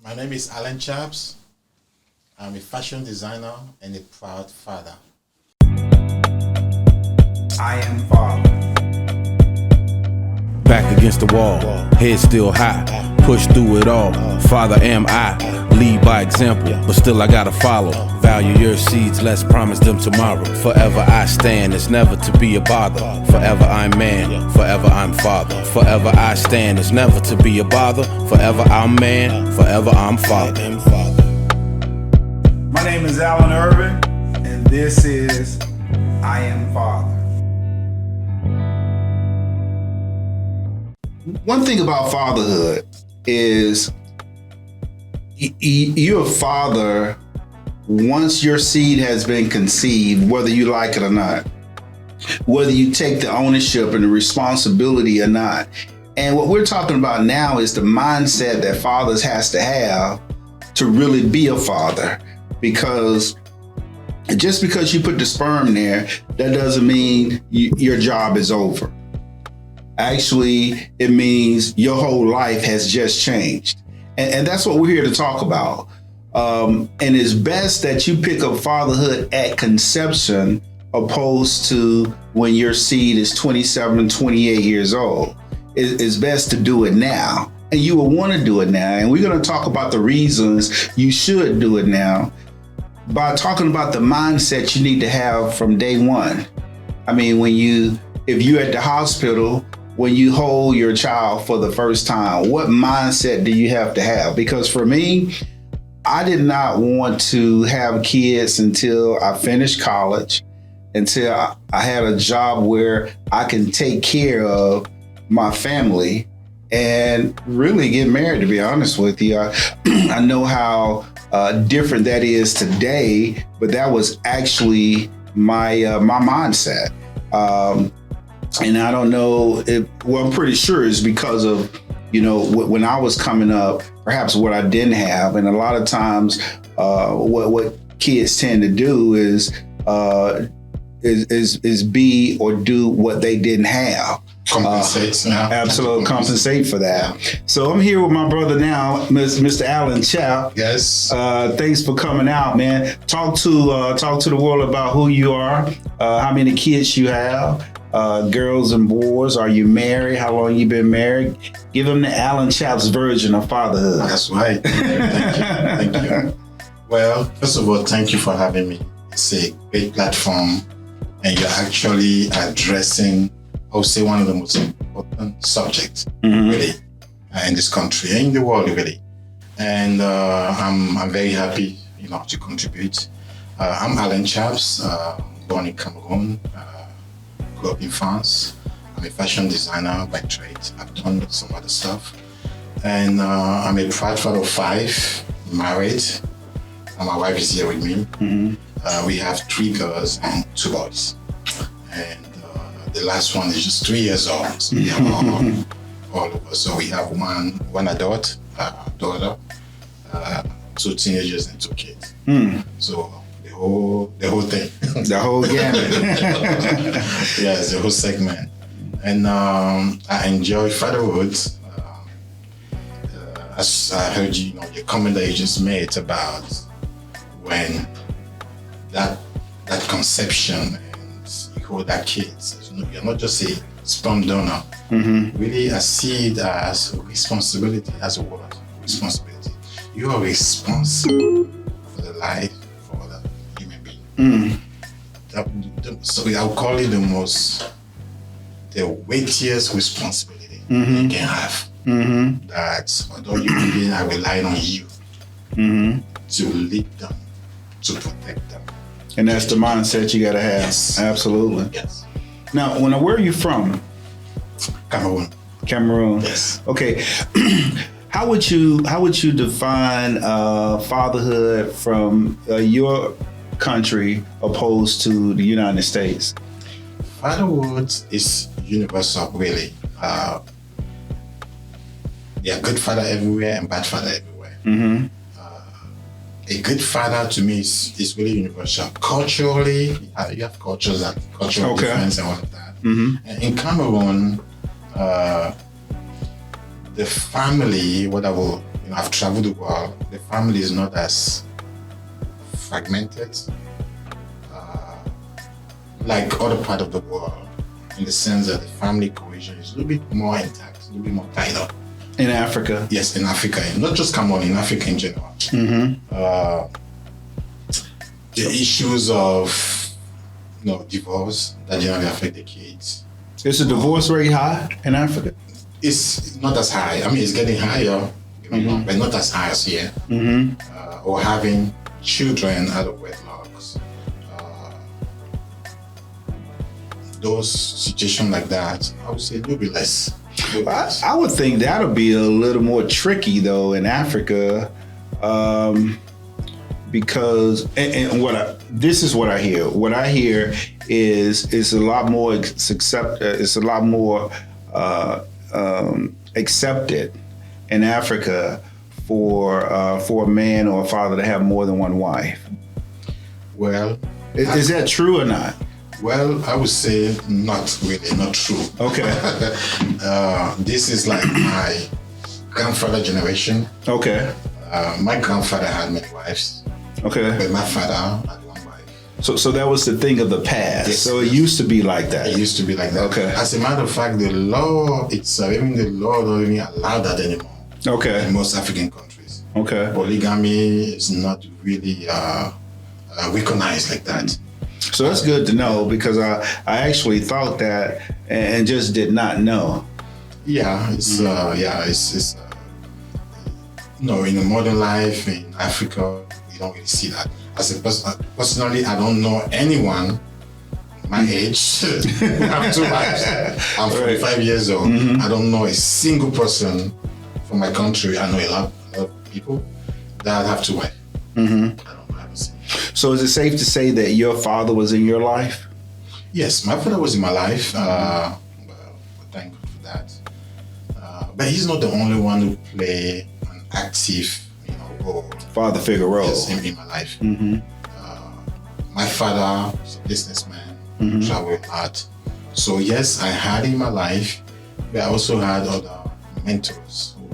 My name is Alain Chapps. I'm a fashion designer and a proud father. I am father. Back against the wall, head still high, push through it all. Father am I, lead by example, but still I gotta follow. Value your seeds, let's promise them tomorrow. Forever I stand, it's never to be a bother. Forever I'm man, forever I'm father. Forever I stand, it's never to be a bother. Forever I'm man, forever I'm father. My name is Alan Irvin, and this is I Am Father. One thing about fatherhood is you're a father once your seed has been conceived, whether you like it or not, whether you take the ownership and the responsibility or not. And what we're talking about now is the mindset that fathers has to have to really be a father, because just because you put the sperm there, that doesn't mean your job is over. Actually, it means your whole life has just changed. And that's what we're here to talk about. And it's best that you pick up fatherhood at conception opposed to when your seed is 27, 28 years old. It's best to do it now. And you will want to do it now. And we're going to talk about the reasons you should do it now by talking about the mindset you need to have from day one. I mean, if you're at the hospital, when you hold your child for the first time, what mindset do you have to have? Because for me, I did not want to have kids until I finished college, until I had a job where I can take care of my family and really get married, to be honest with you. I know how different that is today, but that was actually my mindset. And I don't know I'm pretty sure it's because of, when I was coming up, perhaps what I didn't have. And a lot of times what kids tend to do is be or do what they didn't have. Compensate. Absolutely compensate for that. So I'm here with my brother now, Mr. Alain Chapps. Yes. Thanks for coming out, man. Talk to the world about who you are, how many kids you have. Girls and boys, are you married? How long you been married? Give them the Alain Chapps version of fatherhood. That's right. Thank you. Well, first of all, thank you for having me. It's a great platform, and you're actually addressing, I would say, one of the most important subjects, really, in this country and in the world, really. And I'm very happy, to contribute. I'm Alain Chapps, born in Cameroon. Grew up in France. I'm a fashion designer by trade. I've done some other stuff. And I'm a proud father of 5, married. And my wife is here with me. We have 3 girls and 2 boys. And the last one is just 3 years old. So we have all of us. So we have one adult, daughter, 2 teenagers and 2 kids. So the whole thing. The whole gamut. Yes, the whole segment. And I enjoy fatherhood. As I heard your comment that you just made about when that conception and you hold that kids. You're not just a sperm donor. Really, I see it as a responsibility, as a word, responsibility. You are responsible for the life of the human being. So I'll call it the weightiest responsibility you can have. That although human beings are relying on you to lead them, to protect them. And that's the mindset you gotta have. Yes. Absolutely. Yes. Now, where are you from? Cameroon. Cameroon. Yes. Okay. How would you define fatherhood from your country opposed to the United States? Fatherhood is universal, really. There are good father everywhere and bad father everywhere. A good father to me is really universal. Culturally, you have cultural difference and all of that. And in Cameroon, the family, what I will I've traveled the world. The family is not as fragmented like other part of the world, in the sense that the family cohesion is a little bit more intact, a little bit more tied up. In Africa? Yes, in Africa, not just Cameroon, in Africa in general. The issues of divorce that generally affect the kids. Is the divorce rate high in Africa? It's not as high. I mean, it's getting higher, but not as high as here. Or having children out of wedlocks. Those situations like that, I would say, will be less. I would think that'll be a little more tricky though in Africa, because this is what I hear. What I hear is it's a lot more accepted in Africa for a man or a father to have more than one wife. Well, is that true or not? Well, I would say not really, not true. Okay. This is like my grandfather generation. Okay. My grandfather had many wives. Okay. But my father had one wife. So that was the thing of the past. Yes. So it used to be like that. It used to be like that. Okay. As a matter of fact, the law itself, even the law don't even allow that anymore. Okay. In most African countries. Okay. Polygamy is not really recognized like that. So that's good to know, because I actually thought that and just did not know. Yeah, it's in the modern life in Africa, we don't really see that. As a person, personally, I don't know anyone my age who have two wives. I'm 45 years old. I don't know a single person from my country. I know a lot of people that have two wives. I haven't seen. So is it safe to say that your father was in your life? Yes, my father was in my life. Well, thank God for that. But he's not the only one who played an active, role. Father figure role. Yes, in my life. My father was a businessman, traveled a lot. So yes, I had in my life, but I also had other mentors who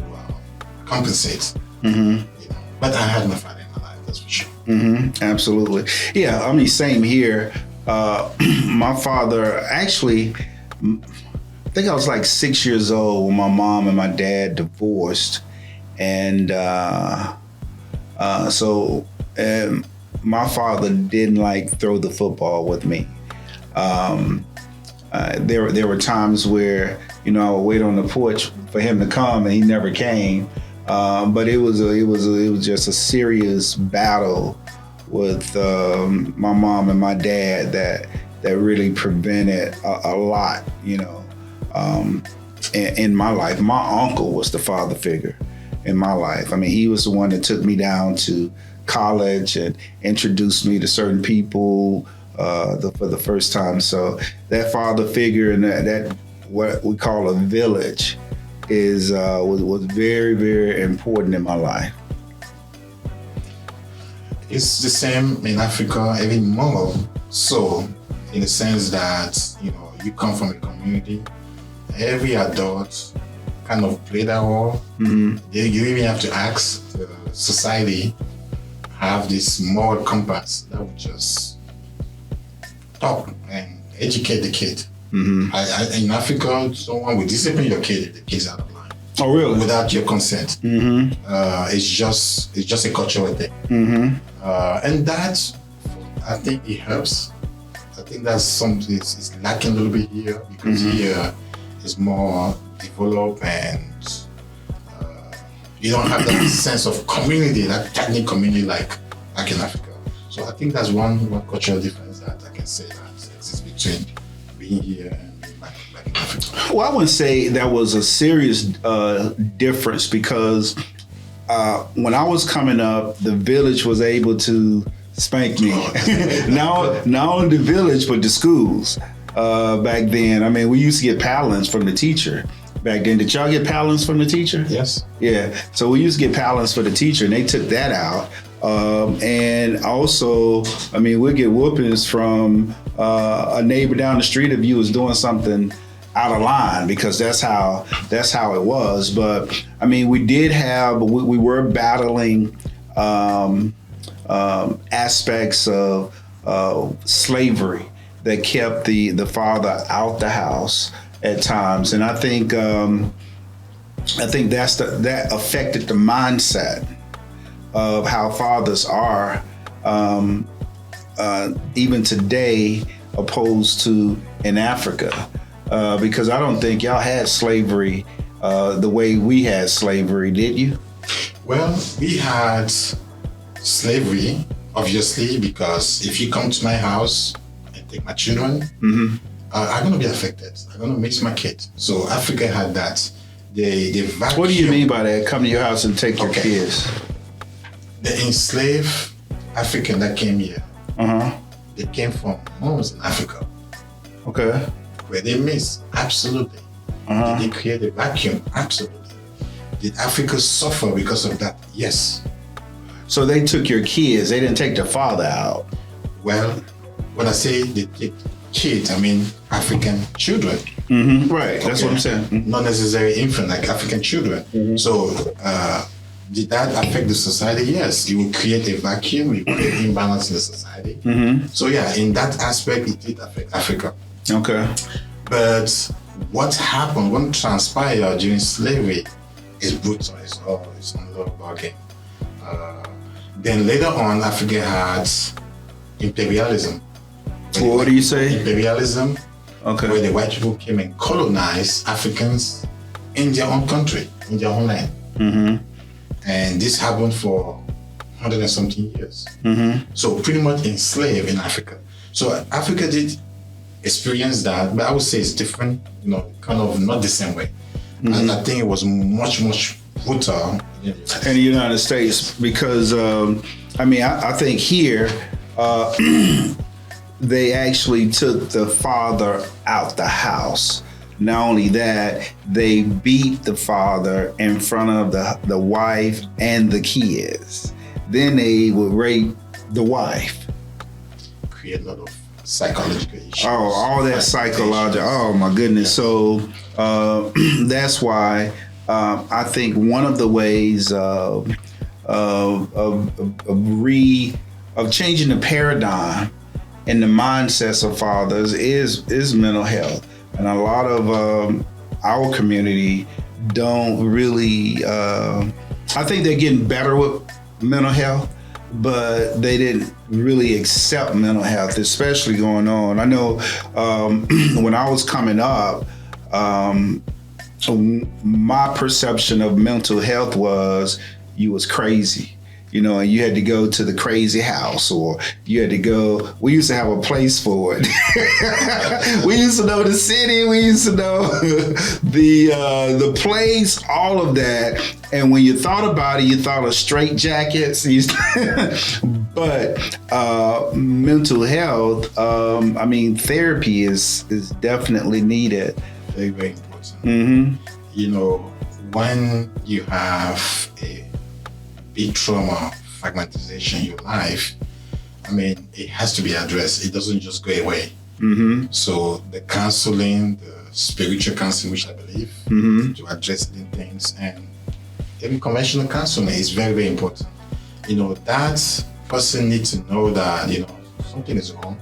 compensate. But I had my father in my life, that's for sure. Absolutely. Yeah, I mean, same here. My father, actually, I think I was like 6 years old when my mom and my dad divorced. And so my father didn't throw the football with me. There were times where, I would wait on the porch for him to come and he never came. But it was just a serious battle with my mom and my dad that really prevented a lot, in my life. My uncle was the father figure in my life. I mean, he was the one that took me down to college and introduced me to certain people for the first time. So that father figure and that what we call a village was very, very important in my life. It's the same in Africa, even more so, in the sense that you come from a community. Every adult kind of play that role. You even have to ask the society have this moral compass that would just talk and educate the kid. In Africa, someone will discipline your kid if the kid's out of line. Oh, really? Without your consent. It's just a cultural thing. And that, I think it helps. I think that's something it's lacking a little bit here, because here is more developed and you don't have that sense of community, that technical community like in Africa. So I think that's one cultural difference that I can say that exists between being here and being back in Africa. Well, I wouldn't say that was a serious difference, because when I was coming up, the village was able to spank me. Not only the village, but the schools back then. I mean, we used to get palins from the teacher back then. Did y'all get palins from the teacher? Yes. Yeah. So we used to get palins for the teacher, and they took that out. And also, I mean, we'd get whoopings from a neighbor down the street if you was doing something out of line because that's how it was. But I mean, we were battling aspects of slavery that kept the father out the house at times, and I think that affected the mindset of how fathers are even today, opposed to in Africa, because I don't think y'all had slavery the way we had slavery, did you? Well, we had slavery, obviously, because if you come to my house and take my children, I'm going to be affected. I'm going to miss my kids. So Africa had that. They vacuum. What do you mean by that? Come to your house and take your kids? The enslaved African that came here, they came from homes in Africa. Okay. Where they miss? Absolutely. Did they create a vacuum? Absolutely. Did Africa suffer because of that? Yes. So they took your kids. They didn't take the father out. Well, when I say they take kids, I mean African children. Right. That's what I'm saying. Not necessarily infant, like African children. So did that affect the society? Yes. It will create a vacuum. It will create imbalance in the society. So yeah, in that aspect, it did affect Africa. Okay. But what happened, what transpired during slavery is brutal. It's another ballgame. Then later on, Africa had imperialism. What do you say? Imperialism, Okay. where the white people came and colonized Africans in their own country, in their own land. And this happened for 100 and something years. So pretty much enslaved in Africa. So Africa did experience that, but I would say it's different, kind of not the same way. And I think it was much, much brutal in the United States because, I think here, they actually took the father out the house. Not only that, they beat the father in front of the wife and the kids. Then they would rape the wife. Create a lot of psychological issues. Oh, all that psychological. Oh my goodness. So that's why I think one of the ways of changing the paradigm and the mindsets of fathers is mental health. And a lot of our community don't really, I think they're getting better with mental health, but they didn't really accept mental health, especially going on. I know when I was coming up, my perception of mental health was you was crazy. And you had to go to the crazy house, or you had to go. We used to have a place for it. We used to know the city. We used to know the place, all of that. And when you thought about it, you thought of straight jackets. But mental health, therapy is definitely needed. Very, very important. When you have a big trauma, fragmentization in your life, it has to be addressed. It doesn't just go away. So the counseling, the spiritual counseling, which I believe, to address these things, and even conventional counseling is very, very important. That person needs to know that, something is wrong.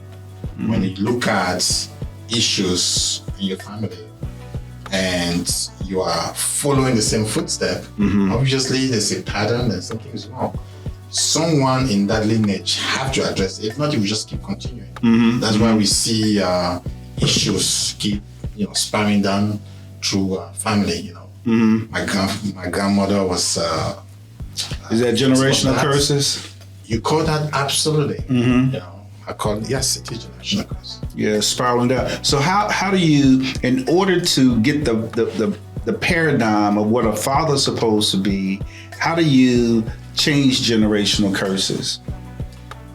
When you look at issues in your family, and you are following the same footstep, obviously there's a pattern and something is wrong. Someone in that lineage have to address it. If not, you will just keep continuing. That's why we see issues keep spiraling down through family. My grandmother was. Is that generational curses? You call that? Absolutely. I call it, yes, it is generational curse. Yeah, spiraling down. So how do you, in order to get the paradigm of what a father's supposed to be, how do you change generational curses?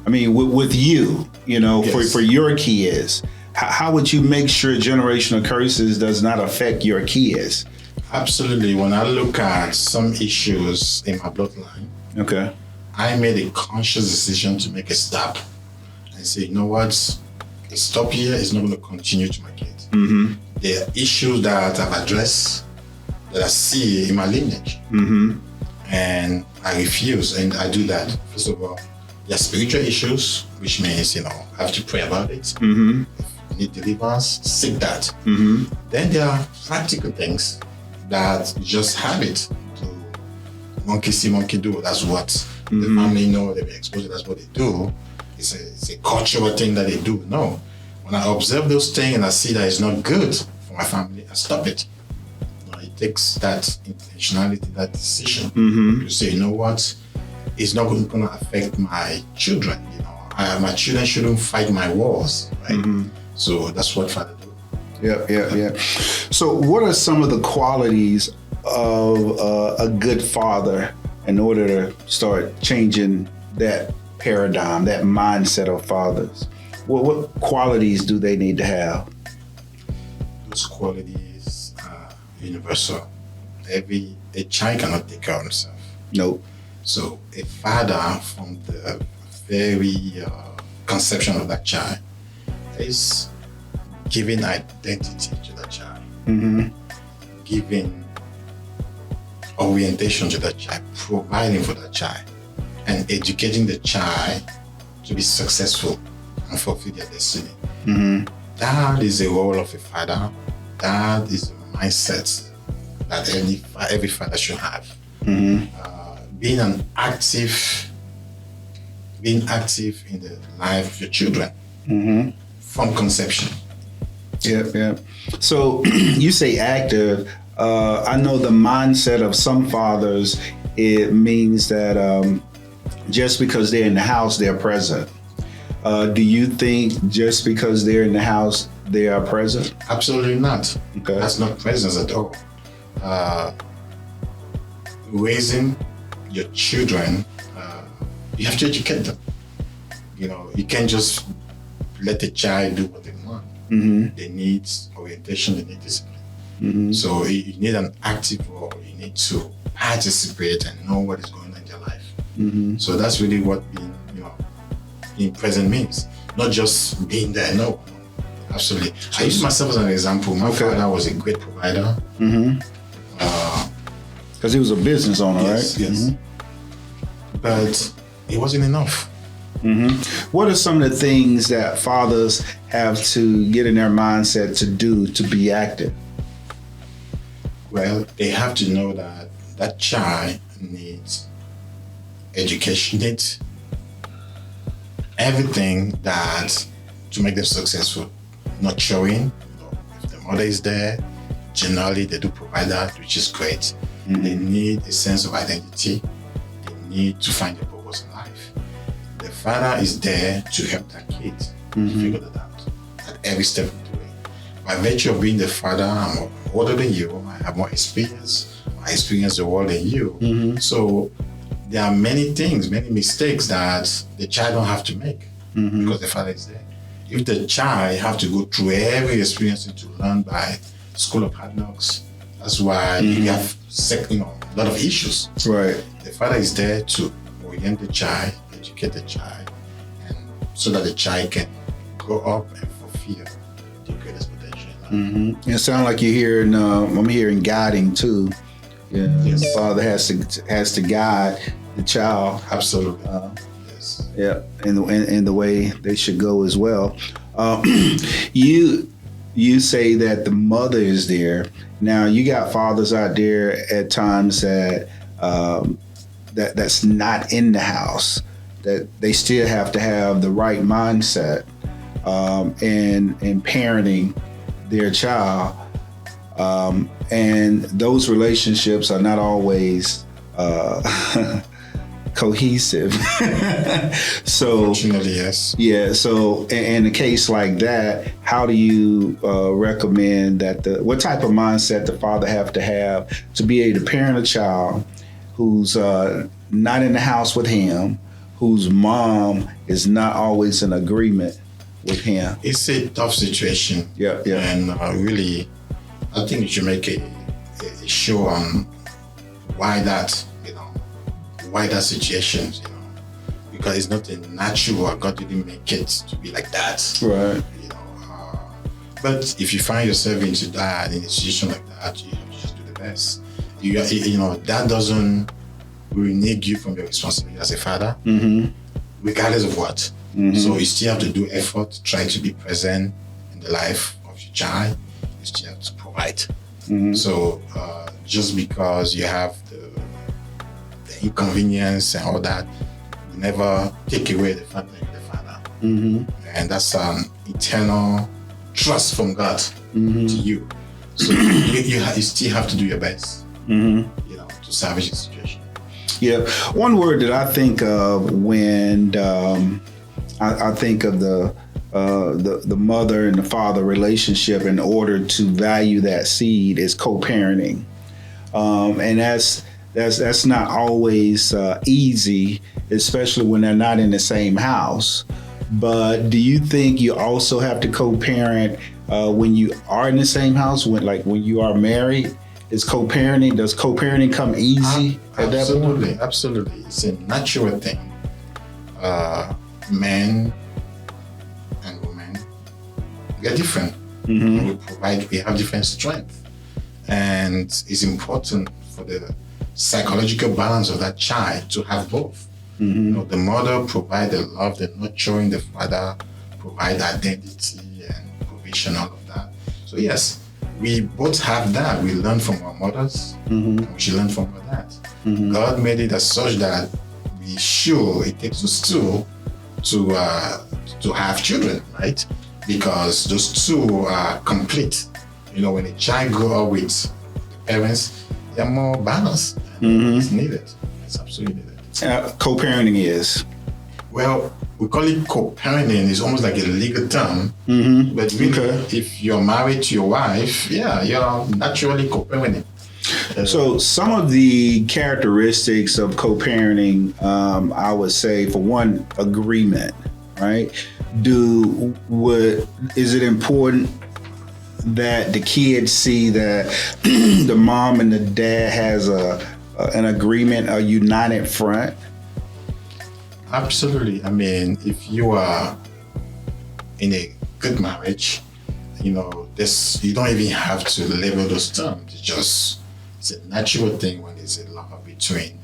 With you, yes. for your kids, how would you make sure generational curses does not affect your kids? Absolutely. When I look at some issues in my bloodline, okay, I made a conscious decision to make a stop and say, you know what? A stop here is not going to continue to my kids. Mm-hmm. There are issues that I've addressed that I see in my lineage. Mm-hmm. And I refuse, and I do that. First of all, there are spiritual issues, which means, I have to pray about it. Mm-hmm. If you need deliverance, seek that. Mm-hmm. Then there are practical things that you just have it to monkey see, monkey do. That's what the family know, they've been exposed to, that's what they do. It's a cultural thing that they do. No. When I observe those things and I see that it's not good for my family, I stop it. It takes that intentionality, that decision to say, you know what, it's not going to affect my children. My children shouldn't fight my wars, right? So that's what father do. Yeah. So, what are some of the qualities of a good father in order to start changing that paradigm, that mindset of fathers? What qualities do they need to have? Those qualities are universal. A child cannot take care of himself. Nope. So a father, from the very conception of that child, is giving identity to that child, giving orientation to that child, providing for that child, and educating the child to be successful and fulfill their destiny. That is the role of a father. That is the mindset that every father should have. Being active in the life of your children from conception. Yeah. So you say active. I know the mindset of some fathers, it means that just because they're in the house, they're present. Do you think just because they're in the house, they are present? Absolutely not. Okay. That's not presence at all. Raising your children, you have to educate them. You can't just let a child do what they want. They need orientation, they need discipline. So you need an active role. You need to participate and know what is going on in their life. So that's really what being present means. Not just being there, no. Absolutely. I use myself as an example. My father was a great provider. Because he was a business owner, Yes, right? yes. But it wasn't enough. What are some of the things that fathers have to get in their mindset to do to be active? Well, they have to know that that child needs education, needs everything that to make them successful. Not showing, if the mother is there, generally they do provide that, which is great. They need a sense of identity. They need to find a purpose in life. The father is there to help that kid figure that out at every step of the way. By virtue of being the father, I'm older than you, I have more experience. I experience the world than you. So there are many things, many mistakes that the child don't have to make because the father is there. If the child have to go through every experience to learn by school of hard knocks, that's why you have a lot of issues. Right. The father is there to orient the child, educate the child, and so that the child can grow up and fulfill the greatest potential. It sounds like you're hearing. I'm hearing guiding too. Yeah. Yes. The father has to guide the child. Absolutely. Yes. Yeah, in the way they should go as well. You say that the mother is there. Now you got fathers out there at times that that's not in the house. That they still have to have the right mindset in parenting their child, and those relationships are not always cohesive. So Fortunately, yes. yeah, so in a case like that, how do you recommend that what type of mindset the father have to be able to parent a child who's not in the house with him, whose mom is not always in agreement with him? It's a tough situation. Yeah. And really, I think you should make a show on why that situation, because it's not a natural. God didn't make it to be like that. Right. But if you find yourself into that, in a situation like that, you have to just do the best. You know, that doesn't renege you from your responsibility as a father, regardless of what. So you still have to do effort, try to be present in the life of your child. You still have to provide. So just because you have the inconvenience and all that, will never take away the fact that you're the father. And that's an eternal trust from God to you. So you still have to do your best, you know, to salvage the situation. Yeah. One word that I think of when I think of the mother and the father relationship, in order to value that seed, is co-parenting, and that's not always easy, especially when they're not in the same house. But do you think you also have to co-parent when you are in the same house, when you are married? Does co-parenting come easy at that point? Absolutely. It's a natural thing. Men and women, we are different. We have different strengths. And it's important for the psychological balance of that child to have both. You know, the mother provide the love, the nurturing, the father provide identity and provision, all of that. So yes, we both have that. We learn from our mothers, and we should learn from our dads. God made it as such that it takes us two to have children, right? Because those two are complete. You know, when a child grows up with the parents, they're more balanced. It's needed. It's absolutely needed. Co-parenting is? Well, we call it co-parenting. It's almost like a legal term. But really, if you're married to your wife, you're naturally co-parenting. So some of the characteristics of co-parenting, I would say, for one, agreement, right? Is it important that the kids see that the mom and the dad has an agreement, a united front? Absolutely. I mean, if you are in a good marriage, you know, you don't even have to label those terms. It's a natural thing when there's a love between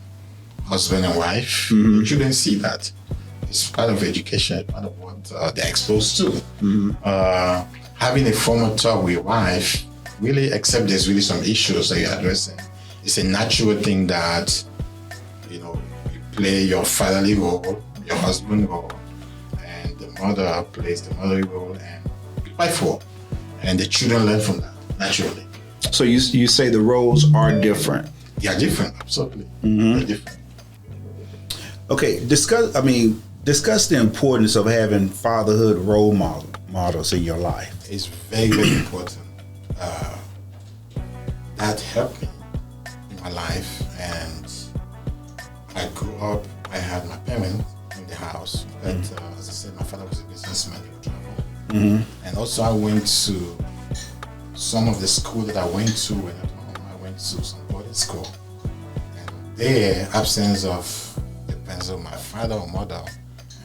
husband and wife. You shouldn't see that. It's part of education, part of what they're exposed to. Having a formal talk with your wife, really, except there's really some issues that you're addressing, it's a natural thing that, you know, you play your fatherly role, your husband role, and the mother plays the motherly role, and you fight for. And the children learn from that, naturally. So you say the roles are different? They are different, absolutely. They're different. Okay, discuss the importance of having fatherhood role models in your life. It's very, very important. That helped me in my life, and I grew up, I had my parents in the house, but as I said, my father was a businessman, he would travel. And also I went to some of the school that I went to when at home. I went to some boarding school, and there, absence of the presence of my father or mother,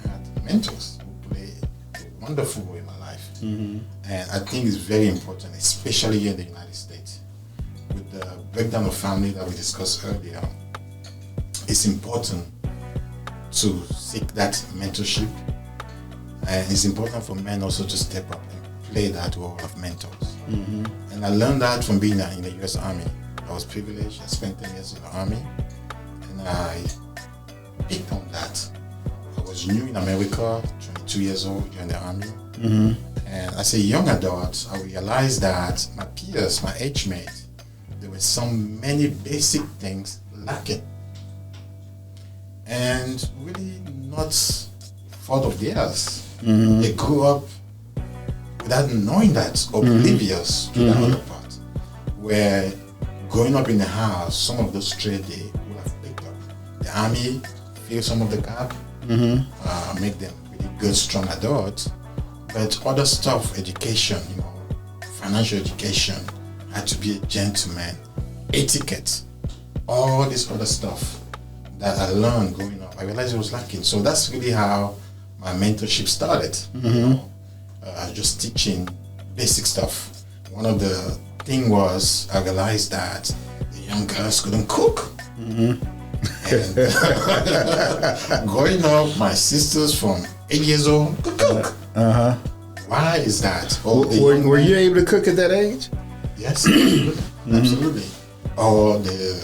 I had mentors who played a wonderful role in my life. And I think it's very important, especially here in the United States, with the breakdown of family that we discussed earlier. It's important to seek that mentorship, and it's important for men also to step up and play that role of mentors. And I learned that from being in the U.S. Army. I was privileged. I spent 10 years in the Army, and I picked on that. I was new in America, 22 years old, during the Army. And as a young adult, I realized that my peers, my age mates, there were many basic things lacking. And really not fault of theirs. They grew up without knowing that, oblivious to that other part. Where growing up in the house, some of those traits they would have picked up. The Army fill some of the gap, make them really good, strong adults. But other stuff, education, you know, financial education, had to be a gentleman, etiquette, all this other stuff that I learned growing up, I realized it was lacking. So that's really how my mentorship started. You know, just teaching basic stuff. One of the thing was I realized that the young girls couldn't cook. And growing up, my sisters from 8 years old could cook. Why is that? Were you able to cook at that age? Yes, absolutely. Absolutely. Or the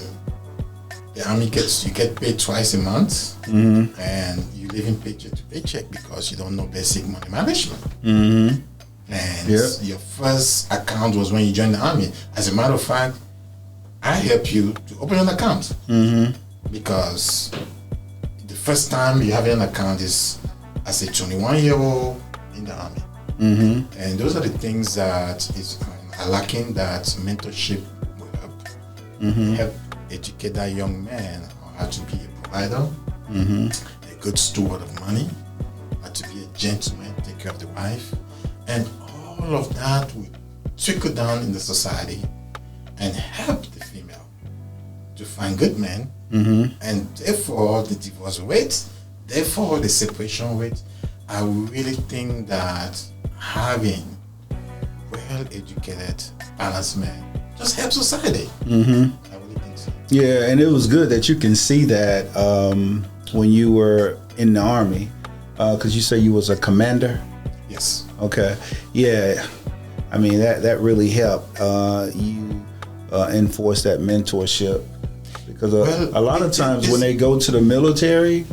army you get paid twice a month, and you live in paycheck to paycheck because you don't know basic money management. And your first account was when you joined the army. As a matter of fact, I help you to open an account because the first time you have an account is as a 21-year-old in the army. And those are the things that are lacking, that mentorship will help educate that young man on how to be a provider, a good steward of money, how to be a gentleman, take care of the wife, and all of that will trickle down in the society and help the female to find good men, and therefore the divorce rate, therefore the separation rate. I really think that having well-educated, balanced men just helps society. I really think so. Yeah, and it was good that you can see that when you were in the army, because you say you was a commander. Yes. Okay. Yeah. I mean that really helped you enforce that mentorship, because a lot of times when they go to the military,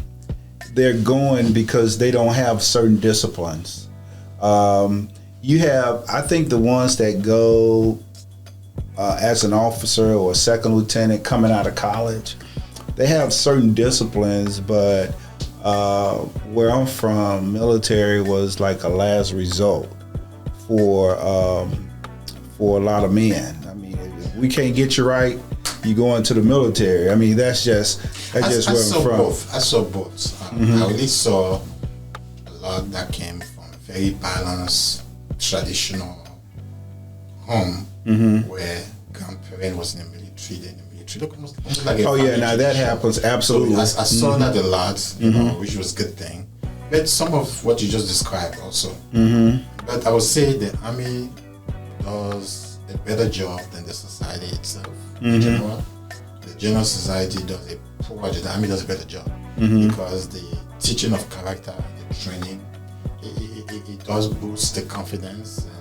they're going because they don't have certain disciplines. You have, I think, the ones that go as an officer or a second lieutenant coming out of college, they have certain disciplines, but where I'm from, military was like a last result for a lot of men. I mean, if we can't get you right, you go into the military. I mean, that's just where I'm from. I saw both. I really saw a lot that came from very balanced, traditional home where grandparent was in the military, then the military. Look, almost like now that happens, absolutely. So I saw that a lot, you know, which was a good thing. But some of what you just described also. But I would say the army does a better job than the society itself. In general, the general society does a poor job. The army does a better job because the teaching of character, the training, it does boost the confidence and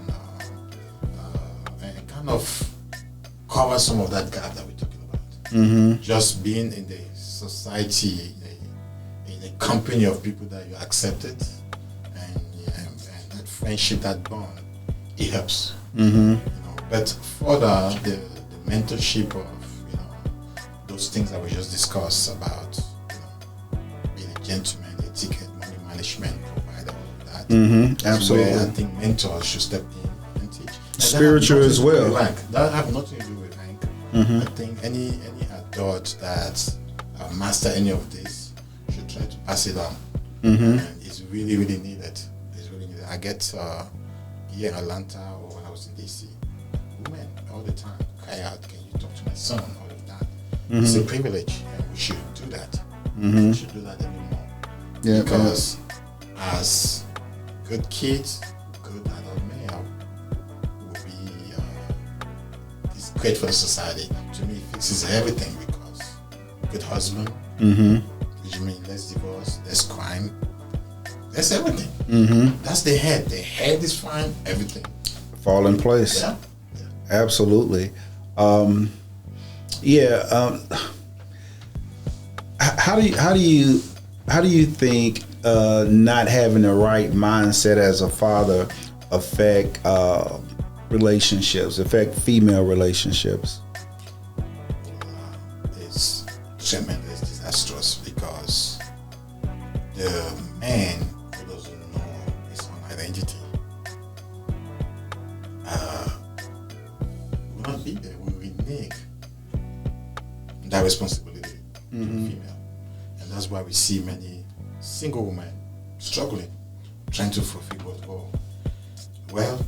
kind of cover some of that gap that we're talking about. Just being in the society, in a company of people that you accepted, and that friendship, that bond, it helps. You know, but further, the mentorship of those things that we just discussed about being a gentleman, etiquette, money management, provider, all of that. Absolutely. Where I think mentors should step in and teach. And Spiritual as well. That have nothing to do with rank. I think any adult that master any of this should try to pass it on. And it's really, really needed. It's really needed. I get here in Atlanta or when I was in DC, women all the time cry out, "Can you talk to my son?" All of that. It's a privilege, and we should do that. We should do that anymore. Yeah, because as good kids, good adult male will be it's great for the society. To me, it fixes everything because good husband, which means less divorce, less crime, that's everything. That's the head. The head is fine, everything fall in place. Yeah. Absolutely. How do you think not having the right mindset as a father affect relationships, affect female relationships? It's tremendous, disastrous because the man who doesn't know his own identity will not be there. We will renege that responsibility to the female, and that's why we see many single women struggling, trying to fulfill both roles. Well,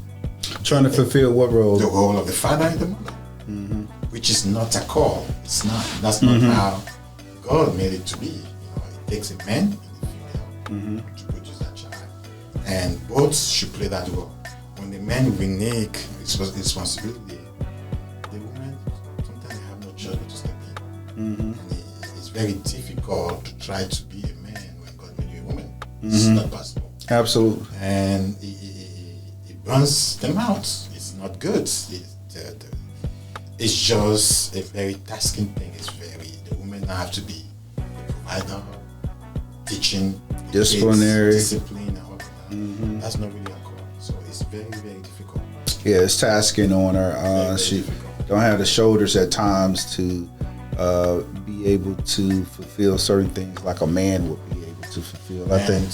Trying to fulfill what role? the role of the father and the mother, which is not a call. It's not. That's not how God made it to be. It takes a man and a female to produce that child, and both should play that role. When when the man renege responsibility, the woman sometimes have no choice but to step in. And it's very difficult to try to be a man when God made you a woman. It's not possible. Absolutely. And it burns them out. It's not good. It's just a very tasking thing. The women have to be the provider, teaching, disciplinary, discipline, and all of that. That's not really a call. So it's very, very difficult. Yeah, it's tasking on her. She don't have the shoulders at times to be able to fulfill certain things like a man would be able to fulfill. I think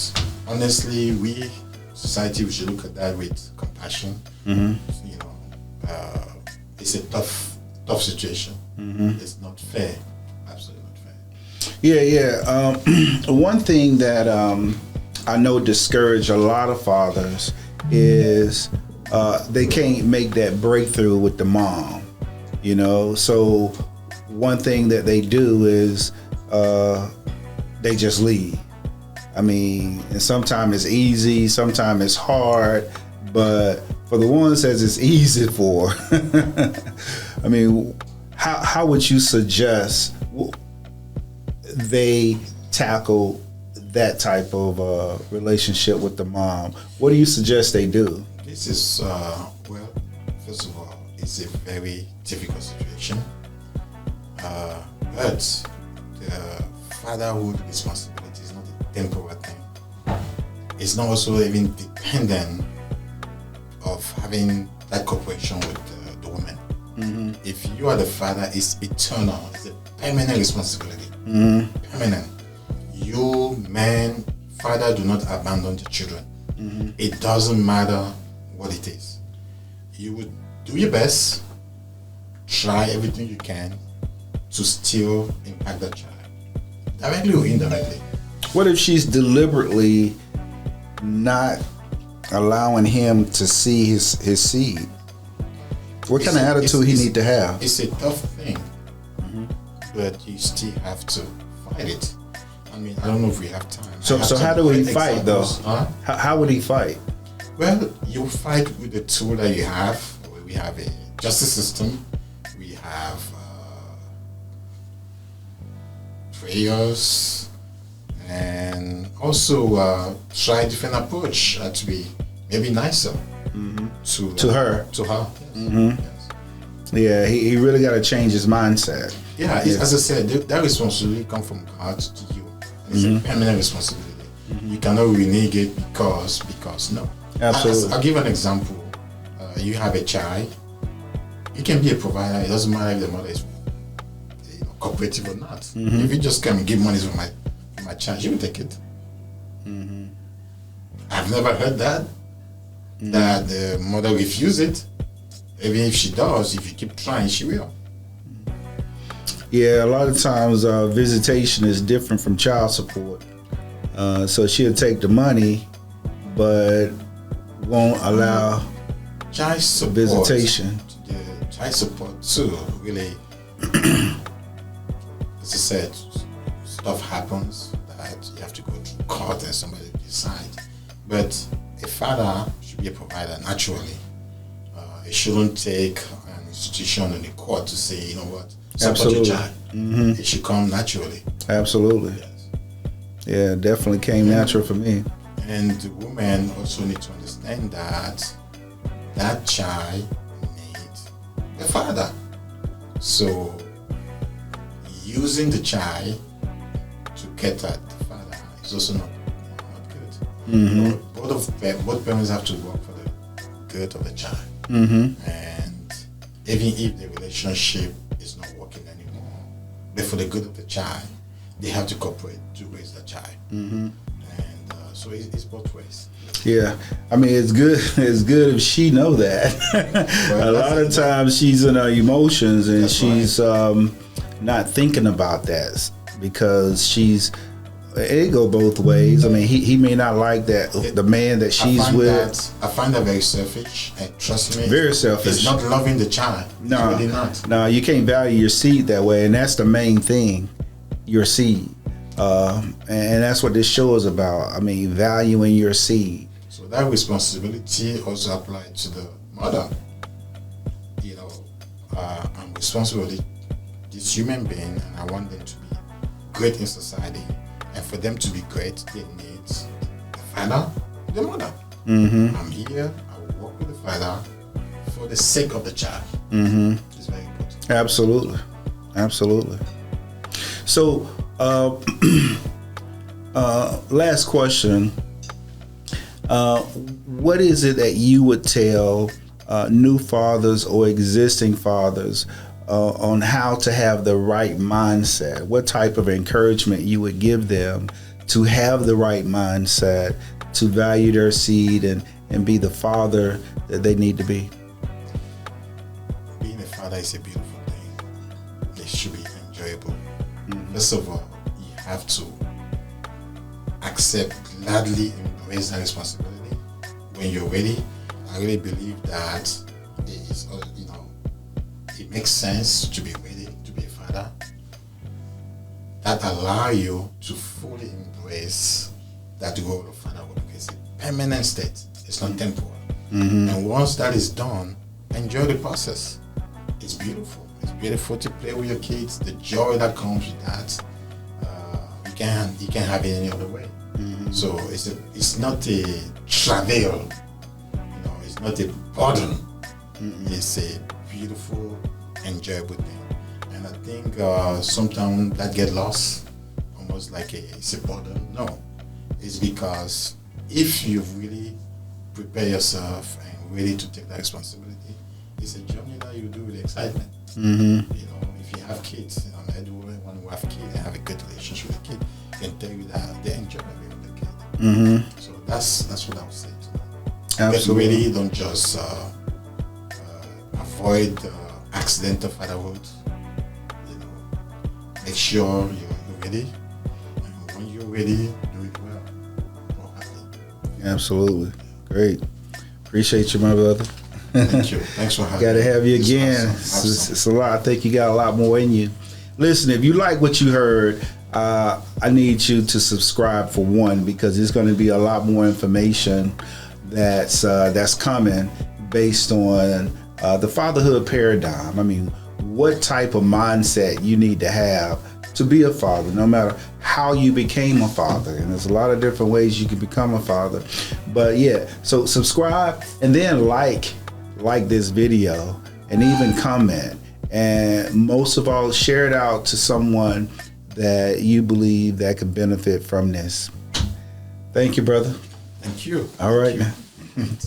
honestly, we society, we should look at that with compassion. You know, it's a tough situation. It's not fair. Absolutely not fair. Yeah. One thing that I know discourage a lot of fathers is they can't make that breakthrough with the mom. You know, so one thing that they do is they just leave. I mean, and sometimes it's easy, sometimes it's hard, but for the ones that it's easy for, I mean, how would you suggest they tackle that type of relationship with the mom? What do you suggest they do? This is, well, first of all, it's a very difficult situation. But the fatherhood responsibility is not a temporary thing. It's not also even dependent of having that cooperation with the woman. If you are the father, it's eternal. It's a permanent responsibility. Permanent. You, man, father, do not abandon the children. It doesn't matter what it is. You would do your best, try everything you can to still impact that child, directly or indirectly. What if she's deliberately not allowing him to see his seed? What kind of attitude he need to have? It's a tough thing, but you still have to fight it. I mean, I don't know if we have time. So how do he fight though? Huh? How would he fight? Well, you fight with the tool that you have. We have a justice system. We have prayers, and also try different approach to be maybe nicer to her. Yes. Yeah, he really got to change his mindset. Yeah, as I said, that responsibility comes from God to you. It's a permanent responsibility. You cannot renege it because no. Absolutely. I'll give an example. You have a child. You can be a provider. It doesn't matter if the mother is cooperative or not. If you just come and give money for my child, she will take it. I've never heard that the mother refuse it. Even if she does, if you keep trying, she will. Yeah, a lot of times visitation is different from child support. So she'll take the money, but won't allow child support, visitation. The child support too, really. As I said, stuff happens that you have to go to court and somebody decide. But a father should be a provider naturally. It shouldn't take an institution and a court to say, you know what, support your child. It should come naturally. Absolutely. Yes. Yeah, it definitely came natural for me. And the women also need to understand that that child needs a father. So using the child to get at the father is also not good. Both parents have to work for the good of the child. And even if the relationship is not working anymore, but for the good of the child, they have to cooperate to raise the child. And so it's both ways. Yeah, I mean it's good. It's good if she know that. Well, a lot of times she's in her emotions and she's not thinking about that because it go both ways. I mean, he may not like that the man that she's with. I find that very selfish, and trust me, Very selfish. It's not loving the child. No, it's really not. No, you can't value your seed that way, and that's the main thing, your seed. And that's what this show is about. I mean, valuing your seed. So that responsibility also applies to the mother. I'm responsible for this human being, and I want them to be great in society. And for them to be great, they need the father, the mother. I'm here, I will work with the father for the sake of the child. It's very important. Absolutely. So, last question. What is it that you would tell new fathers or existing fathers on how to have the right mindset? What type of encouragement you would give them to have the right mindset, to value their seed and be the father that they need to be? Being a father is a beautiful thing. It should be enjoyable. First of all, you have to accept, gladly embrace that responsibility when you're ready. I really believe that it makes sense to be ready to be a father. That allow you to fully embrace that role of fatherhood, because it's a permanent state. It's not temporal. And once that is done, enjoy the process. It's beautiful. It's beautiful to play with your kids. The joy that comes with that, you can't have it any other way. So it's not a travail. It's not a burden. It's a beautiful, enjoyable thing. And I think sometimes that get lost, almost like it's a burden. No, it's because if you really prepare yourself and ready to take that responsibility, it's a journey that you do with excitement. If you have kids, everyone who have kids and have a good relationship with a kid can tell you that they enjoy being with the kid. So that's what I would say to them. Absolutely. Get ready, don't just avoid accidental fatherhood. Make sure you're ready, and when you're ready, do it well. Absolutely. Great. Appreciate you, my brother. Thank you. Thanks for having me. Got to have you It's again. awesome. It's a lot. I think you got a lot more in you. Listen, if you like what you heard, I need you to subscribe for one, because there's going to be a lot more information that's coming based on the fatherhood paradigm. I mean, what type of mindset you need to have to be a father, no matter how you became a father. And there's a lot of different ways you can become a father. But yeah, so subscribe and then like this video and even comment. And most of all, share it out to someone that you believe that could benefit from this. Thank you, brother. Thank you. All right, Thank you. man.